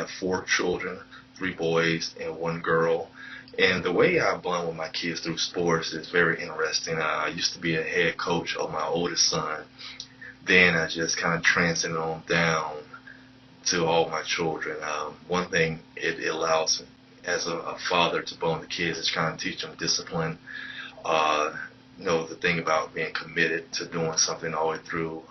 have 4 children, 3 boys and 1 girl. And the way I bond with my kids through sports is very interesting. I used to be a head coach of my oldest son. Then I just kind of transcended on down to all my children. One thing it allows as a father to bond with the kids is kind of teach them discipline. The thing about being committed to doing something all the way through,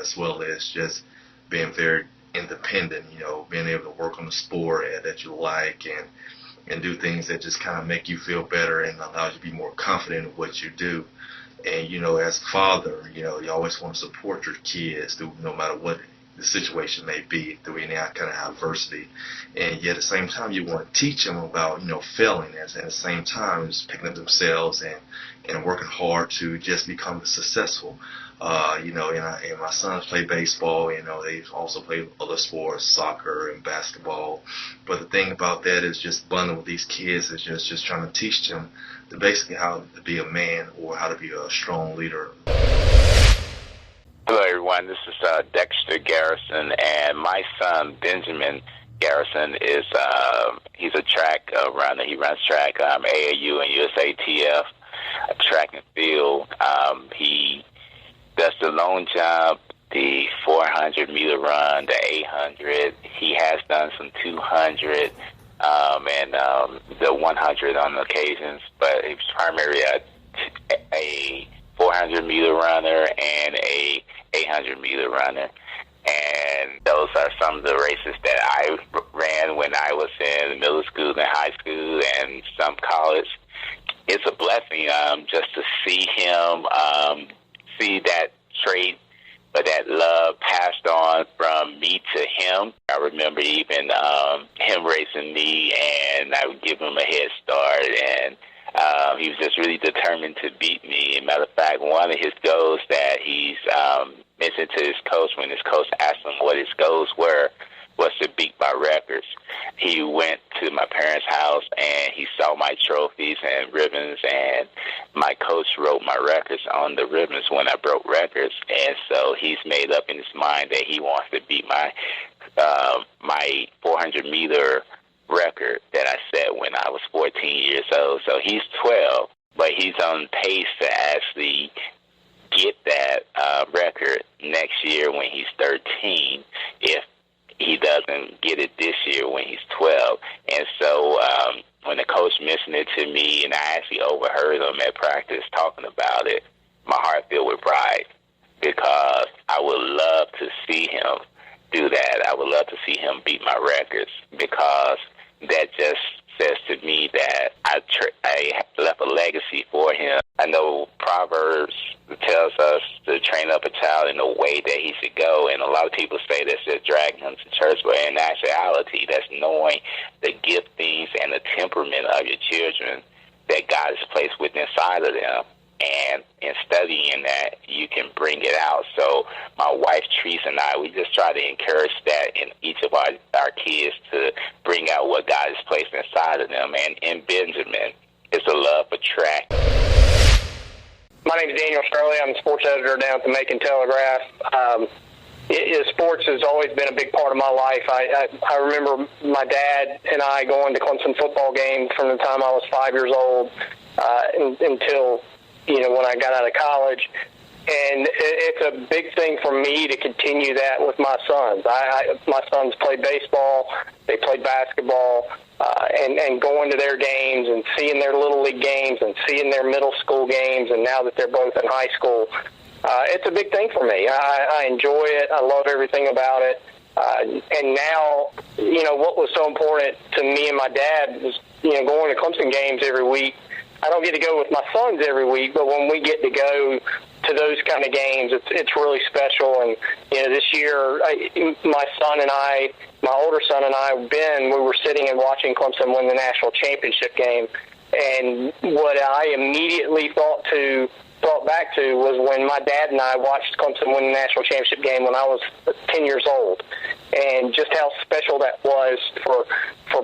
as well as just being very independent, being able to work on the sport that you like and do things that just kind of make you feel better and allows you to be more confident in what you do. And, as a father, you always want to support your kids through no matter what the situation may be, through any kind of adversity. And yet at the same time, you want to teach them about, failing, and at the same time, just picking up themselves and working hard to just become successful. And my sons play baseball, they also play other sports, soccer and basketball. But the thing about that is just bonding with these kids is just trying to teach them basically how to be a man or how to be a strong leader. Hello, everyone. This is Dexter Garrison, and my son, Benjamin Garrison, is he's a track runner. He runs track, AAU and USATF, track and field. He does the long jump, the 400-meter run, the 800. He has done some 200 and the 100 on occasions, but he's primarily a 400-meter runner and a 800-meter runner. And those are some of the races that I ran when I was in middle school and high school and some college. It's a blessing just to see him, see that trait or that love passed on from me to him. I remember even him racing me, and I would give him a head start, and he was just really determined to beat me. As a matter of fact, one of his goals that he's mentioned to his coach when his coach asked him what his goals were was to beat my records. He went to my parents' house and he saw my trophies and ribbons, and my coach wrote my records on the ribbons when I broke records. And so he's made up in his mind that he wants to beat my 400-meter record that I set when I was 14 years old. So he's 12, but he's on pace to actually get that record next year when he's 13 if he doesn't get it this year when he's 12. And so when the coach mentioned it to me and I actually overheard him at practice talking about it, my heart filled with pride because I would love to see him do that. I would love to see him beat my records because that just says to me that I left a legacy for him. I know Proverbs tells us to train up a child in the way that he should go, and a lot of people say that's just dragging him to church, but in actuality, that's knowing the giftings and the temperament of your children that God has placed within inside of them. And in studying that, you can bring it out. So my wife, Teresa, and I, we just try to encourage that in each of our kids to bring out what God has placed inside of them. And in Benjamin, it's a love for track. My name is Daniel Shirley. I'm the sports editor down at the Macon Telegraph. Sports has always been a big part of my life. I remember my dad and I going to Clemson football games from the time I was 5 years old until when I got out of college. And it's a big thing for me to continue that with my sons. My sons play baseball, they play basketball, and going to their games and seeing their Little League games and seeing their middle school games, and now that they're both in high school, it's a big thing for me. I enjoy it. I love everything about it. And now, what was so important to me and my dad was, going to Clemson games every week. I don't get to go with my sons every week, but when we get to go to those kind of games, it's really special. And this year, my older son and I, Ben, we were sitting and watching Clemson win the national championship game, and what I immediately thought back to was when my dad and I watched Clemson win the national championship game when I was 10 years old. and just how special that was for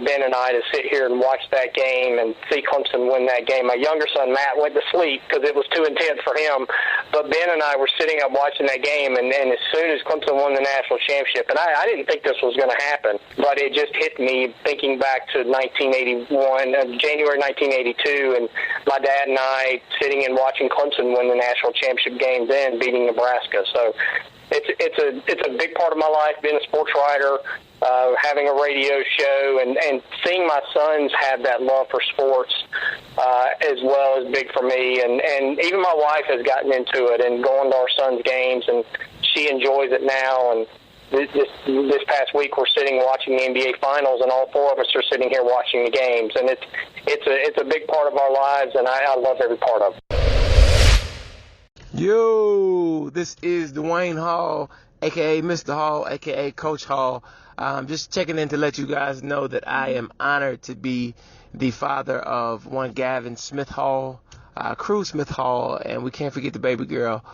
Ben and I to sit here and watch that game and see Clemson win that game. My younger son, Matt, went to sleep because it was too intense for him, but Ben and I were sitting up watching that game, and then as soon as Clemson won the national championship, and I didn't think this was going to happen, but it just hit me thinking back to 1981, January 1982, and my dad and I sitting and watching Clemson win the national championship game then, beating Nebraska. So it's a big part of my life, being a sports writer, having a radio show, and seeing my sons have that love for sports as well is big for me. And even my wife has gotten into it and going to our sons' games, and she enjoys it now. And this past week we're sitting watching the NBA Finals, and all four of us are sitting here watching the games. And it's a big part of our lives, and I love every part of it. Yo, this is Dwayne Hall, a.k.a. Mr. Hall, a.k.a. Coach Hall. Just checking in to let you guys know that I am honored to be the father of one Gavin Smith Hall, Cruz Smith Hall, and we can't forget the baby girl,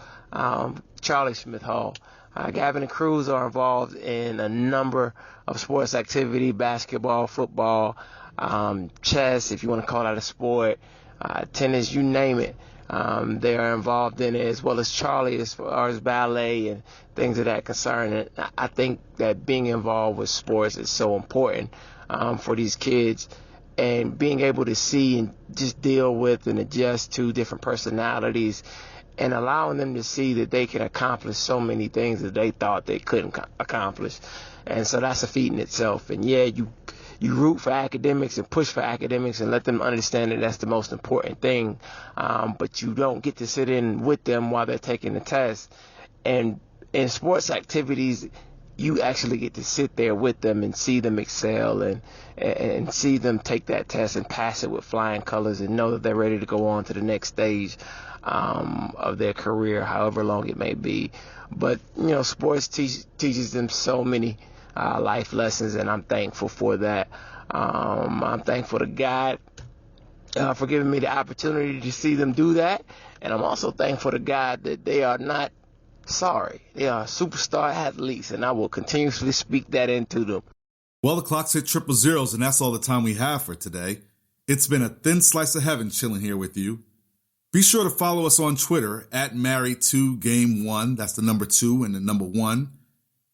Charlie Smith Hall. Gavin and Cruz are involved in a number of sports activity, basketball, football, chess, if you want to call that a sport, tennis, you name it. They are involved in it, as well as Charlie as far as ballet and things of that concern. And I think that being involved with sports is so important for these kids, and being able to see and just deal with and adjust to different personalities, and allowing them to see that they can accomplish so many things that they thought they couldn't accomplish. And so that's a feat in itself. And yeah, you root for academics and push for academics and let them understand that that's the most important thing, but you don't get to sit in with them while they're taking the test. And in sports activities, you actually get to sit there with them and see them excel and see them take that test and pass it with flying colors and know that they're ready to go on to the next stage of their career, however long it may be. But, sports teaches them so many life lessons, and I'm thankful for that. I'm thankful to God for giving me the opportunity to see them do that, and I'm also thankful to God that they are not sorry. They are superstar athletes, and I will continuously speak that into them. Well, the clock's hit 000, and that's all the time we have for today. It's been a thin slice of heaven chilling here with you. Be sure to follow us on Twitter at Married2Game1. That's the number 2 and the number 1.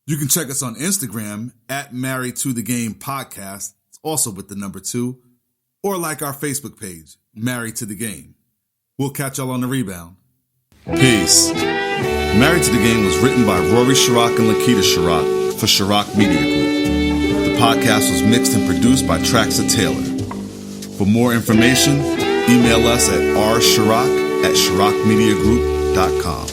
You can check us on Instagram at Married to the Game Podcast. It's also with the number 2. Or like our Facebook page, Married to the Game. We'll catch y'all on the rebound. Peace. Married to the Game was written by Rory Chirac and Lakita Chirac for Chirac Media Group. The podcast was mixed and produced by Traxa Taylor. For more information, email us at rchirac@chiracmediagroup.com.